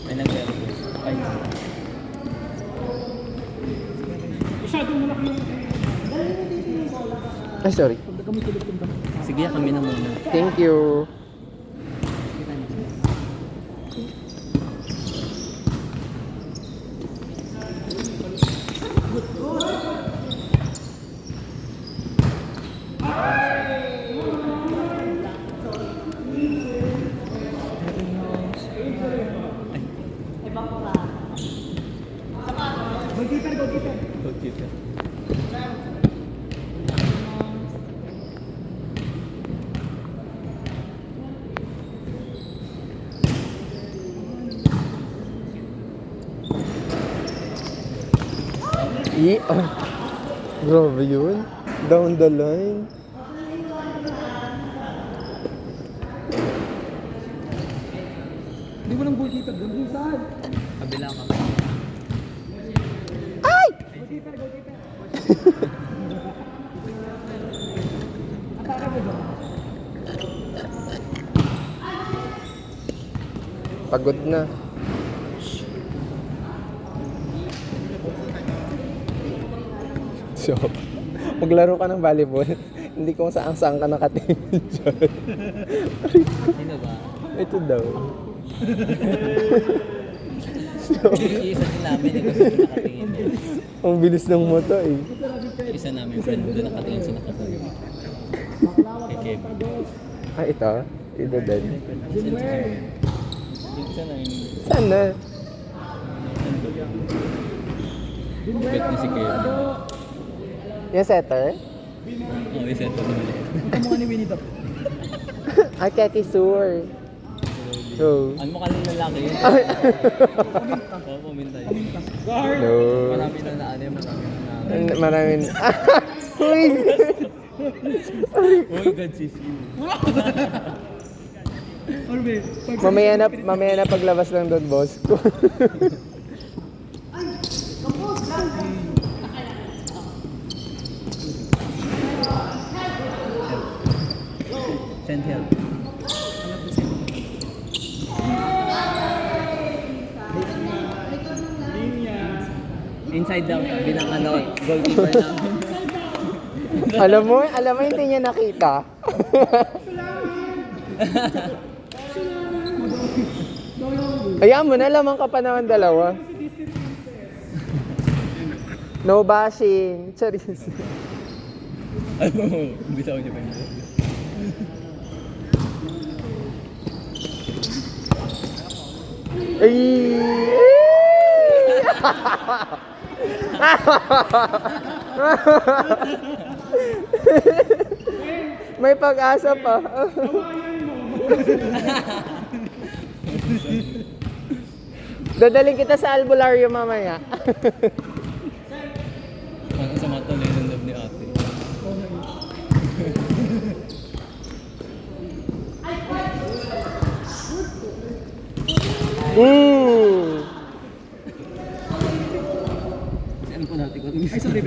May nag-request. Ay. Ay, sorry. Sige, kami na muna. Thank you. Goalkeeper. Grabe yun. Down the line. Hindi mo lang goalkeeper doon. Yung saan? Kabila ka. Goalkeeper. Atake mo doon. Pagod na. So, maglaro ka ng volleyball. Hindi ko saan ka nakatingin dyan. Sino ba? Ito daw. Isa din namin eh, kasi doon nakatingin eh. Ang bilis ng mata eh. Isa namin friend doon nakatingin sa nakatulog. Kay Kevin. Ah, ito? Ito din. Yung isa na yung Sana. bet ni si Kevin. Yung setter? Oo, isa ito naman. Ang mukha ni Winnie the Ay, Kati Sur. So, Ano mo kalang lalaki yun? ay, Oo, puminta yun. no. Marami na naano yun, marami na naano. Maraming... Uy! Oh God, sis you. Orbe. Mamaya na paglabas ng Don Bosco. Send help. Inside daw, bilang ano, goalkeeper namin. alam mo, hindi niya nakita. Hayaan mo na, lamang ka pa naman dalawa. No bashing. Charis. Ano, bitaw niya pa yun. Ay! May pag-asa pa. Dadaling kita sa albularyo mamaya. Ang sa mata na yung loob ni ate. Ano po natin ko? Ay, sorry.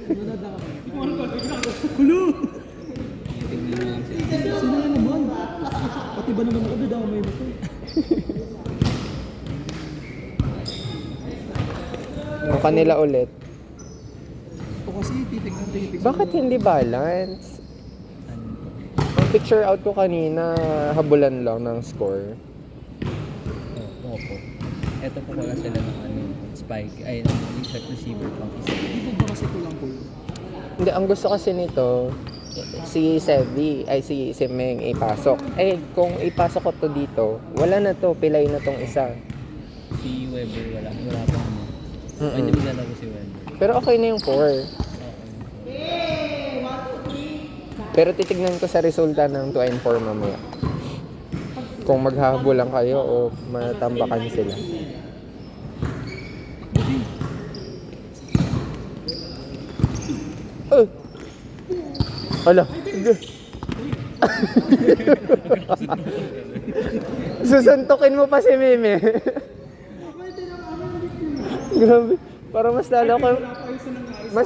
Nanonood lang ako. Hulo! Tingnan mo lang siya. Sino na naman? Pati ba naman ako doon ako may bato? Ang kanila ulit. Ito kasi titignan. Bakit hindi balance? Ang picture out ko kanina, habulan lang ng score. Opo. Ito po wala sila ng ano, spike. Ay, ng shot receiver pang isa. Dito ba kasi kulang po? Hindi, ang gusto kasi nito, si Sevi, ay si Meng ipasok. Eh, kung ipasok ko to dito, wala na to, pilay na tong isa. Si Weber wala pa ano. Pwede maglalaro si Weber. Pero okay na yung 4. Okay. Pero titignan ko sa resulta ng 2 and 4 mamaya. Kung maghahabulan kayo o matambakan sila. Hala. Susuntukin mo pa si Meme. Grabe. Parang mas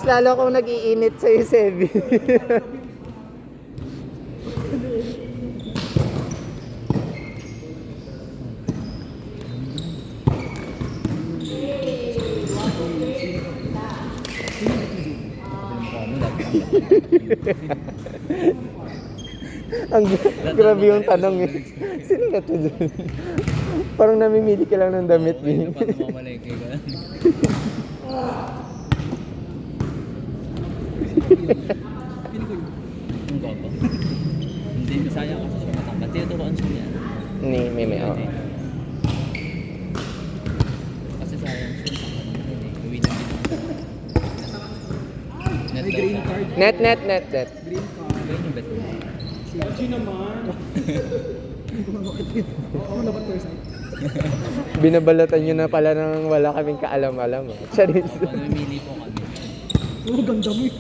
lalo akong nag-iinit sa iyo, Sebi. Ang grabe yung tanong eh. Sino na to dyan? Parang namimili ka lang ng damit Okay, eh. dapat mamalengke ka lang. Pili ko yun. Ang gogo. Hindi, sayang kasi siya matangkad. Tinuturoan siya niya. Ni Meme, oh. Kasi sayang siya. Gawin lang din ako. Net May green card. Net. Green card. Gawin yung bet mo. Si G naman. Hindi ko bakit yun. Ako dapat first side. Binabalatan nyo na pala nang wala kaming kaalam-alam. Oh. Charis. Namimili po kami. Oh, ganda mo eh.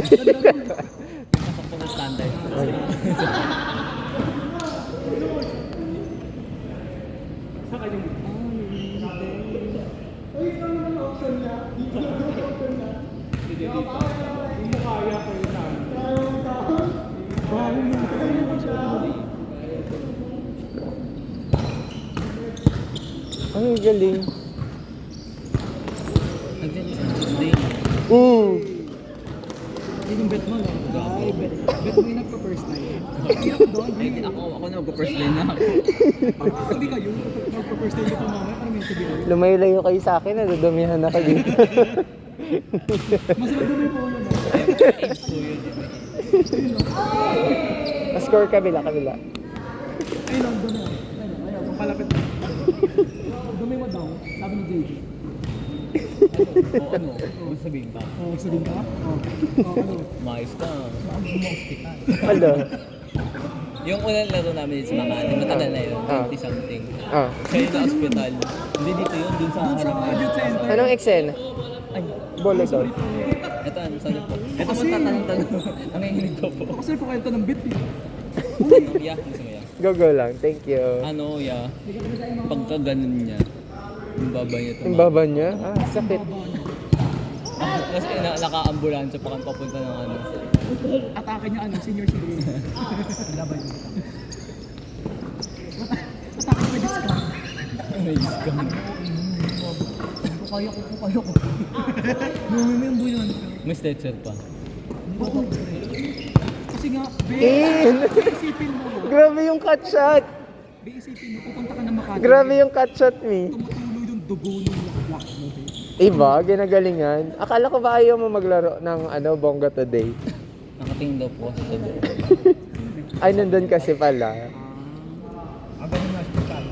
Ganda mo. Pasok po sa standard. Saka yung ay, saan naman ang option niya? Dito na ang option niya. Hindi dito. Hindi mo kaya ko yung saan. Kaya yung saan. Bahay mo. Kaya yung saan. Ang galing. Nag-day. Yun yung bet mo, no? Ay, bet mo yung nagpa-first time. Hindi ako doon. Ay, ako na mag-first line na ako. Sabi kayo, nagpa-first time dito mamaya, parang may sabi kayo. Lumayo-layo kayo sa akin, nadudumihan ako dito. Mas madumi po yun, no? Age ko yun. Score kabila. Ayun, ang dumi. Ayun, ang palapit. Dumi mo daw, sabi ni JJ. O ano, huwag sabihin pa. Oh, sabihin ka? Oh, ano? Maayos ka. Hello. Yung unang laro namin sa Makati, matagal na yun, Ah. 20 something. Ah. Kaya na hospital. Hindi dito yun, dun sa Doon sa harap. youth center. Anong eksena? Ay, Bolo daw. ito ano, sorry po. Ito Kasi- magtatanong-tanong. Nanginginig ko po. Kasi po kwento ng bit eh. Yeah, gusto mo yan. Go lang, thank you. Ano, yeah. Pagka ganun niya, yung baba niya Yung baba niya? Ah, sakit. Kasi naka-ambulansya pa kami papunta ng ano. Atake niya ano, senior citizen. Laban yun. Atake niya discount. May discount. Kaya ko. Numi mo yung buyon. May stretcher pa. Kasi nga, In! isipin mo. Grabe yung cut shot! Isipin mo, pupunta ka na Makati. Grabe yung cut shot, me. Tumutuloy yung dugo ng laklak mo. Iba, ginagalingan. Akala ko ba ayaw mo maglaro ng bongga today? Nakatingin daw po kasi sa doon. Ay, nandun kasi pala. Agad yung last shot.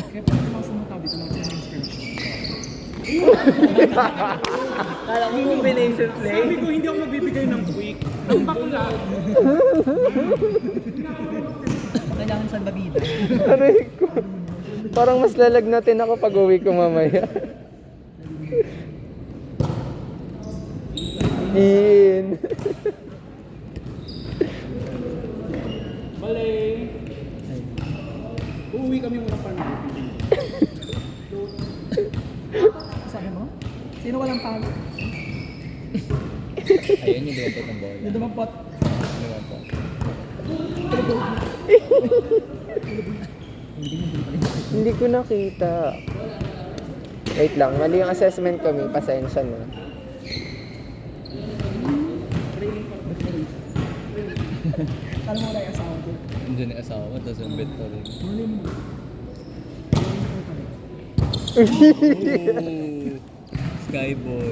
Kaya pala naman sumunta dito lang sa inspiration. Kala ko combination Sabi ko, hindi ako magbibigay ng quick. Ang bakla. Kailangan sa babida. Aray ko. Parang mas lalagnatin ako pag uwi ko mamaya. In. Balay. Uuwi kami muna pa na. Sabi mo? Sino walang palo? Ayun yung duwapot ng bola. Yung dumampot. Duwapot. Hindi ko nakita. Wait lang, mali yung assessment ko, may pasensya na. Alam mo wala yung asawa ko. Nandiyan yung asawa ko, tapos yung bet pa rin. Mali mo. Skyball.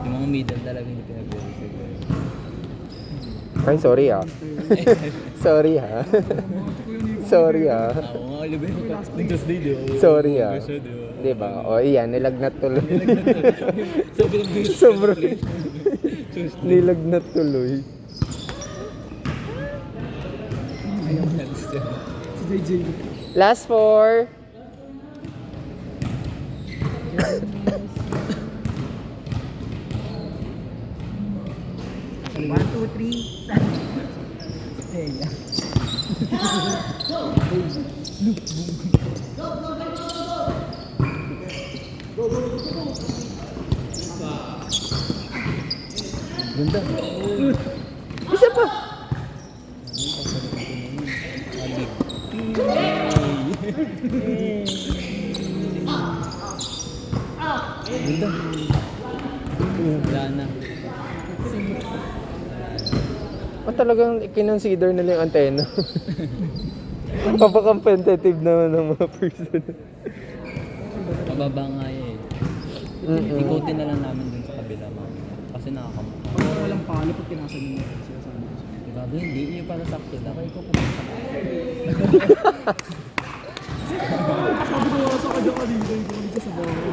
Yung mga middle talaga hindi pinag-reserve. Ay, sorry ah. Sorry ha. Sorry ah. Ako nga, alam mo yung Tuesday, di ba? Sorry ah. Gusto, di ba? Diba? O iyan, nilagnat tuloy. Sabi ng gusto. Sobrang Tuesday. nilagnat tuloy. Si JJ. Last four. One, two, three. Hey, yeah. Ganda. Isa pa. Alig. Ganda. Wala na. Talagang kinonsider nila yung antena. Papaka-competitive naman ng mga person. Mababa nga eh. Ikotin na lang namin dun sa kabila mga. Kasi nakakamukha. Pag walang palo, pag pinasan nyo sila sa amin. Grabe, hindi nyo para sakto. Dapat ikaw pumunta ka. Sabi ko nga sa kanya kanina, yung dito sa bahay.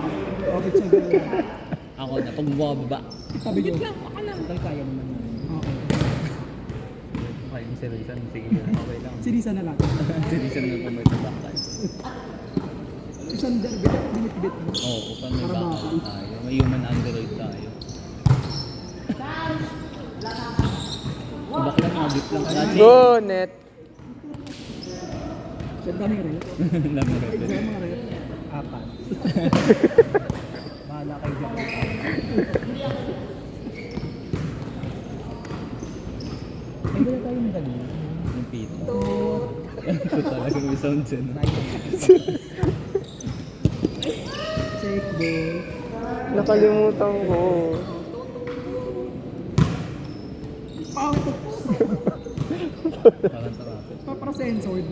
Bakit siya gano'n? Ako na, pag bumababa. Sabi ko, Baka lang. Dahil kaya naman namin. okay. Kaya yung si Rizan, sige lang. Okay lang. Si Risa na lang. Si Rizan na po may tabakal. Si Sander, binit-bit. Oo, upang may Para bakal bakal. tayo. May human android tayo. Subak lang, mga beat lang. Kasi, Go, net! Ganda ng rep. Lami rin. Ganda ng rep. Apat. Bahala kayo dyan. Ay, wala tayong ganun. Yung pito. Ito talaga may sound dyan. Check ball. Nakalimutan ko. Pauto. Parang tarapit. Para censored.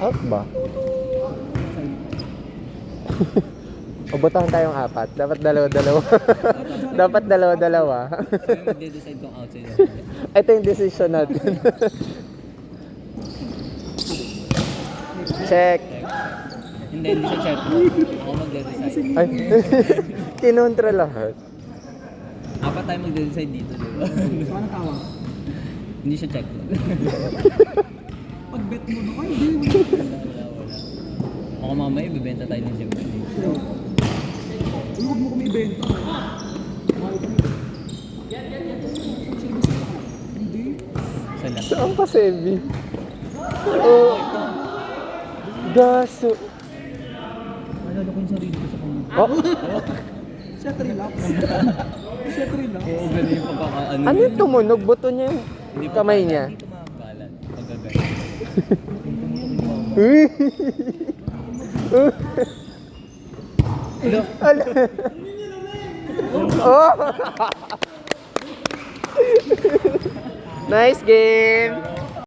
Out ba? Ubutan tayong apat. Dapat dalawa-dalawa. Dapat dalawa-dalawa. Kaya mag-decide kung outside o hindi. Ito yung decision natin. Check. Hindi siya check mo. Ako mag-decide. Ay, kinontra lahat. Apat tayo mag-decide dito, di ba? So, anong tawag? Hindi siya check mo. Pag bet mo na, ay hindi. Wala. Ako mamaya, ibibenta tayo ng symphony. Huwag mo kami ibenta. Hindi. Sala. Saan ka, Sebi? Oh, gaso. Nalala ko yung sarili ko sa kanya. Oh, Shot relax. Shot relax. Oo, ganun yung pagkakaano. ano yung tumunog? Buto niya yung Hindi pa kamay pala, niya. Hindi tumakabalan. Pagkagay. Ala. Oh. Nice game.